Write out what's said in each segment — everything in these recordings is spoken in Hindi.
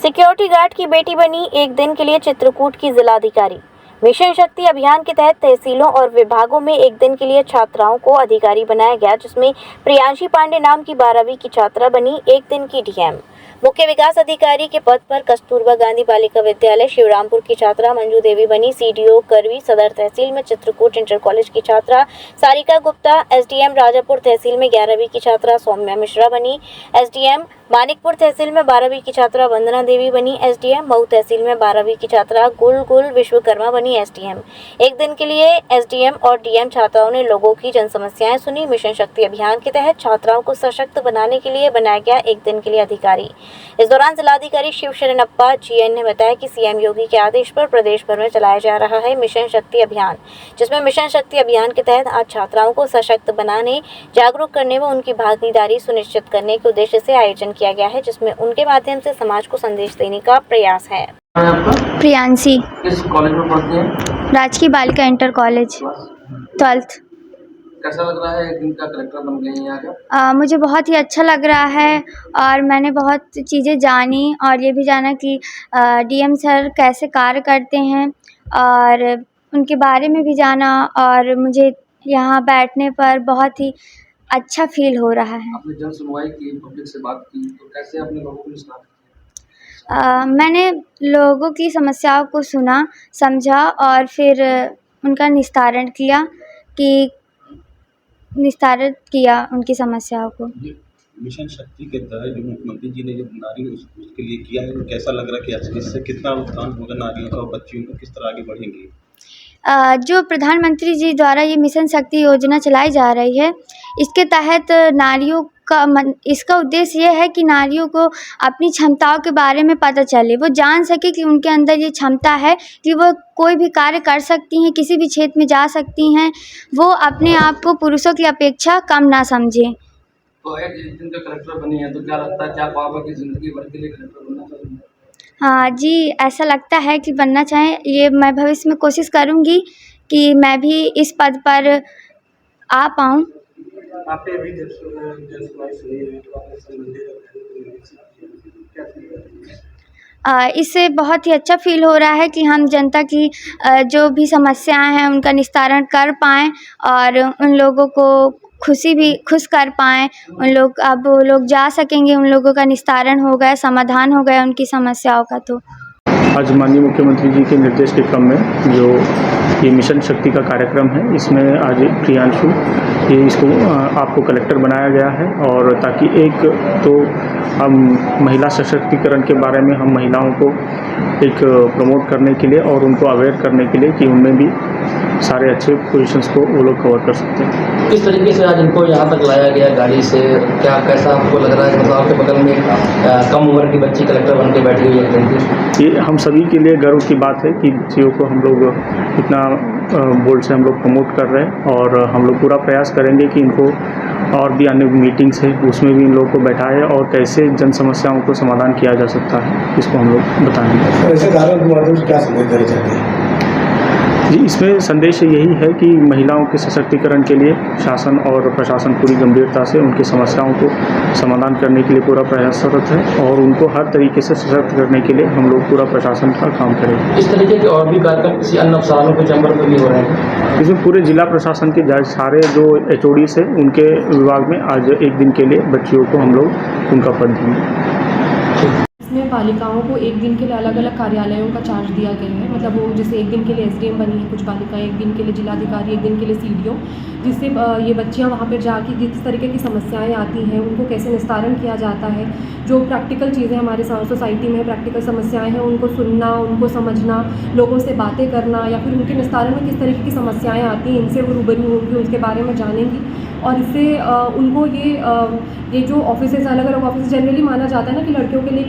सिक्योरिटी गार्ड की बेटी बनी एक दिन के लिए चित्रकूट की जिलाधिकारी। मिशन शक्ति अभियान के तहत तहसीलों और विभागों में एक दिन के लिए छात्राओं को अधिकारी बनाया गया, जिसमें प्रियांशी पांडे नाम की 12वीं की छात्रा बनी एक दिन की डीएम। मुख्य विकास अधिकारी के पद पर कस्तूरबा गांधी बालिका विद्यालय शिवरामपुर की छात्रा मंजू देवी बनी सीडीओ करवी। सदर तहसील में चित्रकूट इंटर कॉलेज की छात्रा सारिका गुप्ता, एसडीएम राजापुर तहसील में 11वीं की छात्रा सौम्या मिश्रा बनी एसडीएम। मानिकपुर तहसील में 12वीं की छात्रा वंदना देवी बनी एसडीएम। मऊ तहसील में 12वीं की छात्रा गुल विश्वकर्मा बनी एसडीएम। एक दिन के लिए एसडीएम और डीएम छात्राओं ने लोगों की जन समस्याएं सुनी। मिशन शक्ति अभियान के तहत छात्राओं को सशक्त बनाने के लिए बनाया गया एक दिन के लिए अधिकारी। इस दौरान जिलाधिकारी शिव शरणप्पा जीएन ने बताया कि सीएम योगी के आदेश पर प्रदेश भर में चलाया जा रहा है मिशन शक्ति अभियान, जिसमें मिशन शक्ति अभियान के तहत आज छात्राओं को सशक्त बनाने, जागरूक करने व उनकी भागीदारी सुनिश्चित करने के उद्देश्य से आयोजन किया गया है, जिसमें उनके माध्यम से समाज को संदेश देने का प्रयास है। प्रियांशी किस कॉलेज में पढ़ते हैं? राजकीय बालिका इंटर कॉलेज 12th। कैसा लग रहा है एक दिन का कलेक्टर बन गई हैं यहाँ का? मुझे बहुत ही अच्छा लग रहा है और मैंने बहुत चीज़ें जानी और ये भी जाना कि डीएम सर कैसे कार्य करते हैं और उनके बारे में भी जाना, और मुझे यहाँ बैठने पर बहुत ही अच्छा फील हो रहा है। आपने जन सुनवाई की, पब्लिक से बात की, तो कैसे आपने लोगों को निस्तार किया? मैंने लोगों की समस्याओं को सुना, समझा और फिर उनका निस्तारित किया उनकी समस्याओं को। मिशन शक्ति के तहत जो मुख्यमंत्री जी ने जो नारी उसके लिए किया है, वो कैसा लग रहा है कि इससे कितना उत्थान होगा नारियों का और बच्चियों का, किस तरह आगे बढ़ेंगे? जो प्रधानमंत्री जी द्वारा ये मिशन शक्ति योजना चलाई जा रही है, इसके तहत नारियों का इसका उद्देश्य ये है कि नारियों को अपनी क्षमताओं के बारे में पता चले, वो जान सके कि उनके अंदर ये क्षमता है कि वो कोई भी कार्य कर सकती हैं, किसी भी क्षेत्र में जा सकती हैं, वो अपने आप को पुरुषों की अपेक्षा कम ना समझें। तो एक दिन का कलेक्टर बनी है, तो क्या लगता है, क्या पापा की जिंदगी भर के लिए कलेक्टर बनना चाहिए? हाँ जी, ऐसा लगता है कि बनना चाहिए। ये मैं भविष्य में कोशिश करूँगी कि मैं भी इस पद पर आ पाऊँ। आपने अभी जब सुनाई सुनी है, तो आपने इससे बहुत ही अच्छा फील हो रहा है कि हम जनता की जो भी समस्याएं हैं उनका निस्तारण कर पाएँ और उन लोगों को खुश कर पाएँ। अब वो लोग जा सकेंगे, उन लोगों का निस्तारण हो गया, समाधान हो गया उनकी समस्याओं का। तो आज माननीय मुख्यमंत्री जी के निर्देश के क्रम में जो ये मिशन शक्ति का कार्यक्रम है, इसमें आज प्रियांशु इसको आपको कलेक्टर बनाया गया है, और ताकि एक तो हम महिला सशक्तिकरण के बारे में हम महिलाओं को एक प्रमोट करने के लिए और उनको अवेयर करने के लिए कि उनमें भी सारे अच्छे पोजीशंस को वो लोग कवर कर सकते हैं। किस तरीके से आज इनको यहाँ तक लाया गया गाड़ी से? क्या कैसा आपको लग रहा है? मतलब आपके बगल में कम उम्र की बच्ची कलेक्टर बन के बैठी हुई है। ये हम सभी के लिए गर्व की बात है कि बच्चियों को हम लोग इतना बोल्ड से हम लोग प्रमोट कर रहे हैं, और हम लोग पूरा प्रयास करेंगे कि इनको और भी अन्य मीटिंग्स है उसमें भी इन लोगों को बैठाए और कैसे जन समस्याओं को समाधान किया जा सकता है, इसको हम लोग बताएंगे। ऐसे कार्यों के माध्यम से क्या संदेश देना चाहते हैं? जी, इसमें संदेश यही है कि महिलाओं के सशक्तिकरण के लिए शासन और प्रशासन पूरी गंभीरता से उनकी समस्याओं को समाधान करने के लिए पूरा प्रयासरत है, और उनको हर तरीके से सशक्त करने के लिए हम लोग पूरा प्रशासन का काम करेंगे। इस तरीके के और भी कार्यक्रम किसी अन्य अफसरों के चैम्बर में भी हो रहे हैं? इसमें पूरे जिला प्रशासन के सारे जो HODs है उनके विभाग में आज एक दिन के लिए बच्चियों को हम लोग उनका पद देंगे। इसमें बालिकाओं को एक दिन के लिए अलग अलग कार्यालयों का चार्ज दिया गया है। मतलब वो जैसे एक दिन के लिए एसडीएम बनी है कुछ बालिकाएं, एक दिन के लिए जिलाधिकारी, एक दिन के लिए सीडीओ, जिससे ये बच्चियां वहाँ पर जाके जिस तरीके की समस्याएं आती हैं उनको कैसे निस्तारण किया जाता है, जो प्रैक्टिकल चीज़ें हमारे सोसाइटी में प्रैक्टिकल समस्याएँ हैं उनको सुनना, उनको समझना, लोगों से बातें करना, या फिर उनके निस्तारण में किस तरीके की समस्याएँ आती हैं, इनसे वो रूबरू होंगी, उसके बारे में जानेंगी। और इससे उनको ये जो ऑफिसेज अलग अलग ऑफिस जनरली माना जाता है ना कि लड़कियों के लिए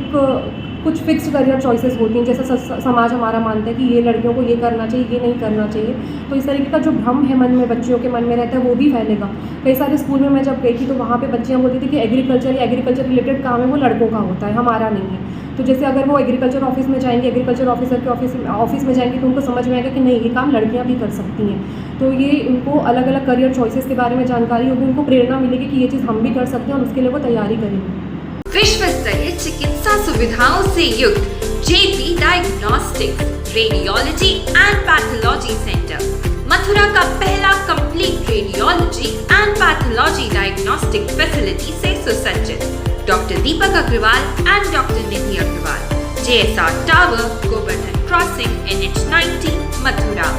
कुछ फिक्स्ड करियर चॉइसेस होती हैं, जैसे समाज हमारा मानता है कि ये लड़कियों को ये करना चाहिए, ये नहीं करना चाहिए। तो इस तरीके का जो भ्रम है मन में, बच्चियों के मन में रहता है, वो भी फैलेगा। कई सारे स्कूल में मैं जब गई थी तो वहाँ पे बच्चियाँ बोलती थी कि एग्रीकल्चर रिलेटेड काम है वो लड़कों का होता है, हमारा नहीं है। तो जैसे अगर वो एग्रीकल्चर ऑफिस में जाएंगी, एग्रीकल्चर ऑफिसर के ऑफिस में जाएंगी, तो उनको समझ में आएगा कि नहीं, ये काम लड़कियाँ भी कर सकती हैं। तो ये उनको अलग अलग करियर चॉइसेस के बारे में जानकारी होगी, उनको प्रेरणा मिलेगी कि ये चीज़ हम भी कर सकते हैं और उसके लिए वो तैयारी करेंगे। विश्व स्तरीय चिकित्सा सुविधाओं से युक्त JP diagnostics radiology and pathology centre, Mathura का पहला complete radiology and pathology diagnostic facility से सुसज्जित। Doctor Deepak Agarwal and doctor Nidhi Agarwal, JSR tower, Govardhan crossing, NH 90, Mathura.